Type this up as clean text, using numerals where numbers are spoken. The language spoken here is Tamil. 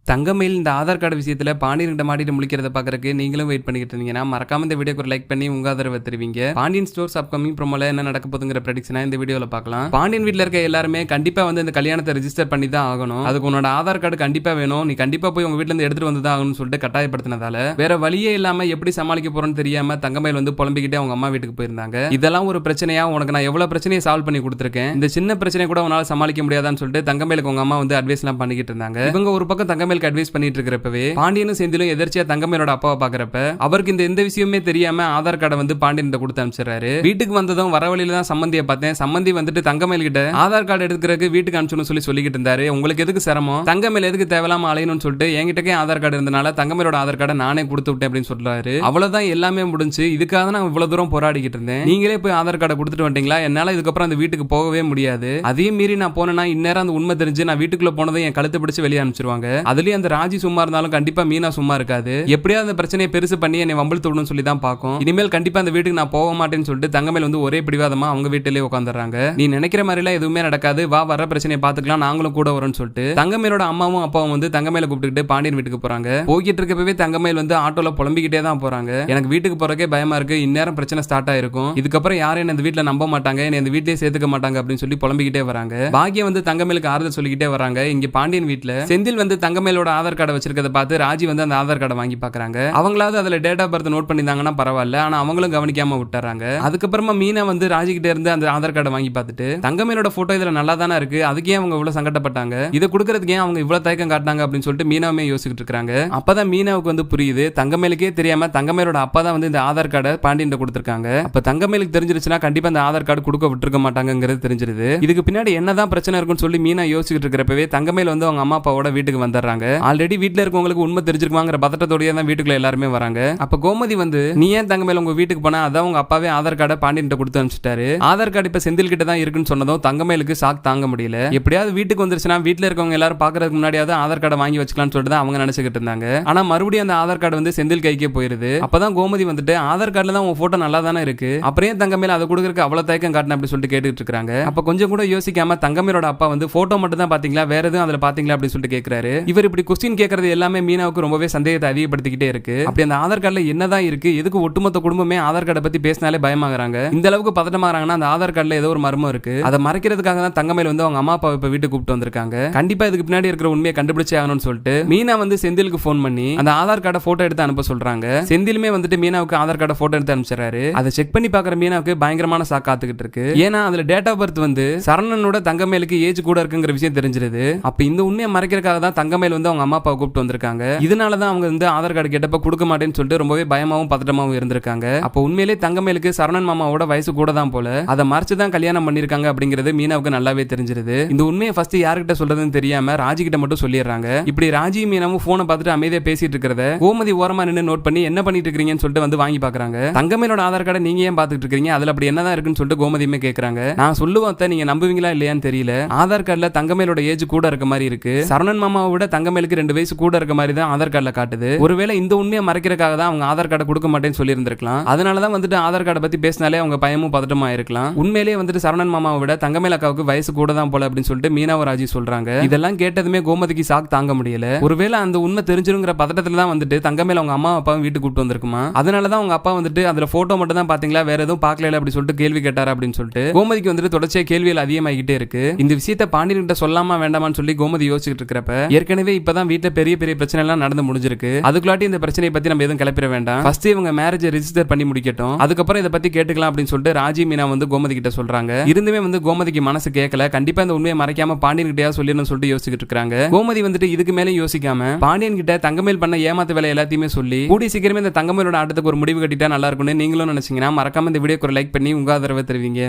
தங்கமயில் இந்த ஆதார் கார்டு விஷயத்துல பாண்டியன் மாட்டிட்டு முழிக்கிறத பாக்குறதுக்கு நீங்களும் வெயிட் பண்ணிட்டு இருந்தீங்கன்னா மறக்காம இந்த வீடியோக்கு ஒரு லைக் பண்ணி உங்க ஆதரவை தருவீங்க. பாண்டியன் ஸ்டோர்ஸ் அப்கமிங் ப்ரோமோல என்ன நடக்க போகுதுங்கிற ப்ரெடிக்ஷனா இந்த வீடியோல பார்க்கலாம். பாண்டியன் வீட்ல இருக்க எல்லாருமே கண்டிப்பா வந்து இந்த கல்யாணத்தை ரெஜிஸ்டர் பண்ணி தான் ஆகணும். அதுக்கு உன்னோட ஆதார் கார்டு கண்டிப்பா வேணும், நீ கண்டிப்பா போய் உங்க வீட்ல இருந்து எடுத்துட்டு வந்து தான் ஆகணும்னு சொல்லிட்டு கட்டாயப்படுத்தினதால வேற வழியே இல்லாம எப்படி சமாளிக்க போறோம்னு தெரியாம தங்கமயில் வந்து புலம்பிக்கிட்டே அவங்க அம்மா வீட்டுக்கு போயிருந்தாங்க. இதெல்லாம் ஒரு பிரச்சனையா, உனக்கு நான் எவ்வளவு பிரச்சனையை சால்வ் பண்ணி கொடுத்துருக்கேன், இந்த சின்ன பிரச்சனை கூட உன்னால சமாளிக்க முடியாதான்னு சொல்லிட்டு தங்கமயிலுக்கு உங்க அம்மா வந்து அட்வைஸ் எல்லாம் பண்ணிக்கிட்டு இருந்தாங்க. இவங்க ஒரு பக்கம் தங்கமயிலுக்கு அட்வைஸ் பண்ணிட்டு இருக்கிறப்பவே பாண்டியனும் செந்திலும் எதிர்ச்சியா தங்கமயிலோட அப்பாவை பாக்குறப்ப அவருக்கு இந்த எந்த விஷயமே தெரியாம ஆதார் கார்டை வந்து பாண்டியன் கொடுத்து அனுப்பிச்சிடறாரு. வீட்டுக்கு வந்ததும் வர வழியில தான் சம்பந்தியை பார்த்தேன். சம்பந்தி வந்துட்டு தங்கமயில் கிட்ட ஆதார் கார்டு எடுக்கிறதுக்கு வீட்டுக்கு அனுப்பிச்சு சொல்லிக்கிட்டு இருந்தாரு. உங்களுக்கு எதுக்கு சிரமம், தங்கமயில் எதுக்கு தேவையில்லாம அலையணும்னு சொல்லிட்டு என்கிட்டக்கே ஆதார் கார்டு இருந்தனால தங்கமயிலோட ஆதார் கார்டை நானே கொடுத்து விட்டேன் அப்படின்னு சொல்றாரு. அவ்வளவுதான், எல்லாமே முடிஞ்சு. இதுக்காக நான் இவ்வளவு தூரம் போராடிக்கிட்டு இருந்தேன், நீங்களே போய் ஆதார் கார்டை கொடுத்துட்டு வந்துட்டீங்களா, என்னால இதுக்கப்புறம் அந்த வீட்டுக்கு போகவே முடியாது. அதையும் மீறி நான் போனேன்னா இந்நேரம் அந்த உண்மை தெரிஞ்சு நான் வீட்டுக்குள்ள போனதை என் கழுத்து பிடிச்சு வெளியே அனுப்பிச்சிருவாங்க. அதுலயும் அந்த ராஜி சும்மா இருந்தாலும் கண்டிப்பா மீனா சும்மா இருக்காது. எப்படியாவது அந்த பிரச்சனையை பெருசு பண்ணி என்னை வம்பிழுத்து விடணும்னு சொல்லி தான் பார்க்கும். இனிமேல் கண்டிப்பா அந்த வீட்டுக்கு நான் போக மாட்டேன்னு சொல்லிட்டு தங்கமேல் வந்து ஒரே பிடிவாதமா அவங்க வீட்டிலேயே உட்காந்துறாங்க. நீ நினைக்கிற மாதிரிலாம் எதுவுமே நடக்காது, வா வர பிரச்சனையை பார்த்துக்கலாம், நாங்களும் கூட வரோம்னு சொல்லிட்டு தங்கமேலோட அம்மாவும் அப்பாவும் வந்து தங்கமேல கூப்பிட்டுக்கிட்டு பாண்டியன் வீட்டுக்கு போறாங்க. போய்கிட்டு இருக்கப்பவே தங்கமேல் வந்து ஆட்டோல புலம்பிக்கிட்டே தான் போறாங்க. எனக்கு வீட்டுக்கு போறக்கே பயமா இருக்கு, இந்நேரம் பிரச்சனை ஸ்டார்ட் ஆயிருக்கும், இதுக்கப்புறம் யாரும் என்ன இந்த வீட்டுல நம்ப மாட்டாங்க, என்ன இந்த வீட்டிலேயே சேர்த்துக்க மாட்டாங்க அப்படின்னு சொல்லி புலம்பிக்கிட்டே வராங்க. பாக்கியம் வந்து தங்கமேலுக்கு ஆறுதல் சொல்லிக்கிட்டே வராங்க. இங்க பாண்டியன் வீட்டுல செந்தில் வந்து தங்கமேலோட ஆதார் கார்டை வச்சிருக்கத பார்த்து ராஜி வந்து அந்த ஆதார் கார்டை வாங்கி பாக்குறாங்க. அவங்களாவது அதுல டேட் ஆஃப் பர்த் நோட் பண்ணிருந்தாங்கன்னா பரவாயில்ல, ஆனா அவங்களும் கவனிக்காம விட்டுறாங்க. அதுக்கப்புறமா மீனா வந்து ராஜி கிட்ட இருந்து அந்த ஆதார் கார்டை வாங்கி பார்த்துட்டு தங்கமேலோட போட்டோ இதுல நல்லா தானே இருக்கு, அதுக்கே அவங்க இவ்வளவு சங்கடப்பட்டாங்க, இதை கொடுக்கறதுக்கு ஏன் அவங்க இவ்வளவு தயக்கம் காட்டினாங்க அப்படின்னு சொல்லிட்டு மீனாவே யோசிச்சுட்டு இருக்காங்க. அப்பதான் மீனாவுக்கு வந்து புரியுது, தங்கமேலுக்கே தெரியாம தங்கமேலோட அப்பா தான் வந்து இந்த ஆதார் கார்டை பாண்டியன் கொடுத்திருக்காங்க. அப்ப தங்கமேலுக்கு தெரிஞ்சிருச்சுன்னா கண்டிப்பா இந்த ஆதார் கார்டு கொடுக்க விட்டுருக்க மாட்டாங்கிறது தெரிஞ்சிருது. இதுக்கு பின்னாடி என்னதான் பிரச்சனை இருக்குன்னு சொல்லி மீனா யோசிச்சுட்டு இருக்கிறப்பவே தங்கமேல் வந்து அவங்க அம்மா அப்பாவோட வீட்டுக்கு வந்துடுறாங்க. ஆல்ரெடி வீட்டுல இருக்கவங்களுக்கு உண்மை தெரிஞ்சிருக்குமாங்கிற பதட்டத்தோடய தான் வீட்டுக்குள்ள எல்லாருமே வராங்க. அப்ப கோமதி வந்து நீ ஏன் தங்கமேல் உங்க வீட்டுக்கு போனா, அதான் உங்க அப்பாவே ஆதார் கார்டை பாண்டியன் கொடுத்து அனுப்பிச்சிட்டாரு, ஆதார் கார்டு இப்ப செந்தில் கிட்ட தான் இருக்குன்னு சொன்னதும் தங்கமேலுக்கு ஷாக் தாங்க முடியல. எப்படியாவது வீட்டுக்கு வந்துருச்சுன்னா வீட்டுல இருக்கவங்க எல்லாரும் பாக்குறதுக்கு முன்னாடியாவது ஆதார் கார்டை வாங்கி வச்சுக்கலாம்னு சொல்லிட்டு அவங்க நினைச்சுக்கிட்டு இருந்தாங்க. ஆனா மறுபடியும் அந்த ஆதார் கார்டு வந்து செந்தில் கைக்கே போயிருது. அப்பதான் கோமதி வந்துட்டு ஆதார் கார்டுல தான் உங்க போட்டோ நல்லா தானே இருக்கு, அப்புறம் தங்கமேல் அதை கொடுக்கறதுக்கு அவ்வளவு தயக்கம் காட்டின அப்படி சொல்லிட்டு கேட்டுட்டு இருக்காங்க. அப்ப கொஞ்சம் கூட யோசிக்காம தங்கமேலோட அப்பா வந்து போட்டோ மட்டும் தான் பாத்தீங்களா, வேற எதுவும் அதுல பாத்தீங்களா அப்படின்னு சொல்லிட்டு கேட்கிறாரு. இவர் இப்படி கொஸ்டின் கேட்கறது எல்லாமே மீனாவுக்கு ரொம்பவே சந்தேகத்தை அதிகப்படுத்திக்கிட்டே இருக்கு. அப்படி அந்த ஆதார் கார்டுல என்னதான் இருக்கு, எதுக்கு ஒட்டுமொத்த குடும்பமே ஆதார் கார்டை பத்தி பேசினாலே பயமாகறாங்க, இந்த அளவுக்கு பதட்டமாகறாங்கன்னா அந்த ஆதார் கார்டுல ஏதோ ஒரு மர்மம் இருக்கு, அதை மறைக்கிறதுக்காக தான் தங்கமேல் வந்து அவங்க அம்மா அப்பா இப்ப வீட்டுக்கு கூப்பிட்டு வந்திருக்காங்க. கண்டிப்பா இதுக்கு பின்னாடி இருக்கிற உண்மையை கண்டுபிடிச்சே ஆகணும்னு சொல்லிட்டு மீனா வந்து செந்திலுக்கு போன் பண்ணி அந்த ஆதார் கார்டை போட்டோ எடுத்து அனுப்ப சொல்றாங்க. செந்திலுமே வந்துட்டு மீனாவுக்கு ஆதார் கார்டை போட்டோ எடுத்து அனுப்பிச்சாரு. அதை செக் பண்ணி பாக்குற மீனாவுக்கு பயங்கரமான ஷாக் காத்துக்கிட்டு இருக்கு. ஏன்னா அதுல டேட் ஆஃப் பர்த் வந்து சரணனோட தங்கமேலுக்கு ஏஜ் கூட இருக்குங்கிற விஷயம் தெரிஞ்சிருது. அப்ப இந்த உண்மையை மறைக்கிறதுக்காக தான் தங்கமேல் வந்து அவங்க அம்மா அப்பா கூப்பிட்டு வந்திருக்காங்க. இதனாலதான் அவங்க வந்து ஆதார் கார்டு கேட்டப்ப கொடுக்க மாட்டேன்னு சொல்லிட்டு ரொம்பவே பயமாவும் பதட்டமாவும் இருந்திருக்காங்க. அப்ப உண்மையிலே தங்கமேலுக்கு சரணன் மாமாவோட வயசு கூட தான் போல, அதை மறைச்சுதான் கல்யாணம் பண்ணிருக்காங்க அப்படிங்கிறது மீனாவுக்கு நல்லாவே தெரிஞ்சிருது. இந்த உண்மையை ஃபர்ஸ்ட் யார்கிட்ட சொல்றதுன்னு தெரியாம ராஜி கிட்ட மட்டும் சொல்லிடுறாங்க. இப்படி ராஜி மீனாவும் போனை பார்த்துட்டு அமைதியா பேசிட்டு இருக்கிறத கோமதி ஓரமா நின்று நோட் பண்ணி என்ன பண்ணிட்டு இருக்கீங்கன்னு சொல்லிட்டு வந்து வாங்கி பாக்குறாங்க. தங்கமேலோட ஆதார் கார்டை நீங்க ஏன் பாத்துட்டு இருக்கீங்க, அதுல அப்படி என்னதான் இருக்குன்னு சொல்லிட்டு கோமதியுமே கேக்குறாங்க. நான் சொல்லுவேன், நீங்க நம்புவீங்களா இல்லையான்னு தெரியல, ஆதார் கார்டுல தங்கமேலோட ஏஜ் கூட இருக்க மாதிரி இருக்கு, சரணன் மாமாவை விட தங்கமேலுக்கு 2 வயசு கூட இருக்க மாதிரி தான் ஆதார் கார்டுல காட்டுது. ஒருவேளை இந்த உண்மையை மறைக்கிறதுக்காக தான் அவங்க ஆதார் கார்டை கொடுக்க மாட்டேன்னு சொல்லி இருந்திருக்கலாம். அதனாலதான் வந்துட்டு ஆதார் கார்டை பத்தி பேசினாலே அவங்க பயமும் பதட்டமா இருக்கலாம். உண்மையிலேயே வந்துட்டு சரணன் மாமாவை விட தங்கமேல் அக்காவுக்கு வயசு கூட தான் போல அப்படின்னு சொல்லிட்டு மீனாவும் ராஜி சொல்றாங்க. இதெல்லாம் கேட்டதுமே கோமதிக்கு ஷாக் தாங்க முடியல. ஒருவேளை அந்த உண்மை தெரிஞ்சிருங்கிற பதட்டத்துல தான் வந்துட்டு தங்கமேல் அவங்க அம்மா அப்பாவும் வீட்டுக்கு கூப்பிட்டு வந்திருக்குமா, அதனாலதான் அவங்க அப்பா வந்துட்டு அதுல போட்டோ மட்டும் தான் பாத்தீங்களா, வேற எதுவும் பாக்கல அப்படி சொல்லிட்டு கேள்வி கேட்டாரு அப்படின்னு சொல்லிட்டு கோமதிக்கு வந்துட்டு தொடர்ச்சியா கேள்விகள் அதிகமாகிட்டே இருக்கு. இந்த விஷயத்தை பாண்டியன் கிட்ட சொல்லாமா வேண்டாமான்னு சொல்லி கோமதி யோசிச்சுட்டு இருக்கிறப்ப ஏற்கனவே இப்பதான் வீட்டுல பெரிய பெரிய பிரச்சனை எல்லாம் நடந்து முடிஞ்சிருக்கு. அதுக்குள்ளாட்டி இந்த பிரச்சனையை பத்தி நம்ம எதுவும் கிளப்பிட வேண்டாம், ஃபர்ஸ்ட் இவங்க மேரேஜ் ரெஜிஸ்டர் பண்ணி முடிக்கட்டும், அதுக்கப்புறம் இதை பத்தி கேட்டுக்கலாம் அப்படின்னு சொல்லிட்டு ராஜி மீனா வந்து கோமதி கிட்ட சொல்றாங்க. இருந்துமே வந்து கோமதிக்கு மனசு கேட்கல, கண்டிப்பா இந்த உண்மையை மறைக்காம பாண்டியன் கிட்டயா சொல்லணும்னு சொல்லிட்டு யோசிச்சுட்டு இருக்காங்க. கோமதி வந்துட்டு இதுக்கு மேலே யோசிக்காம பாண்டியன் கிட்ட தங்கமேல் பண்ண ஏமாத்து வேலை எல்லாத்தையுமே சொல்லி கூடி சீக்கிரமே இந்த தங்கமேலோட ஆட்டத்துக்கு ஒரு முடிவு கட்டிட்டா நல்லா இருக்கும்னு நீங்களும் நினைச்சீங்கன்னா மறக்காம இந்த வீடியோக்கு ஒரு லைக் பண்ணி உங்க ஆதரவை தருவீங்க.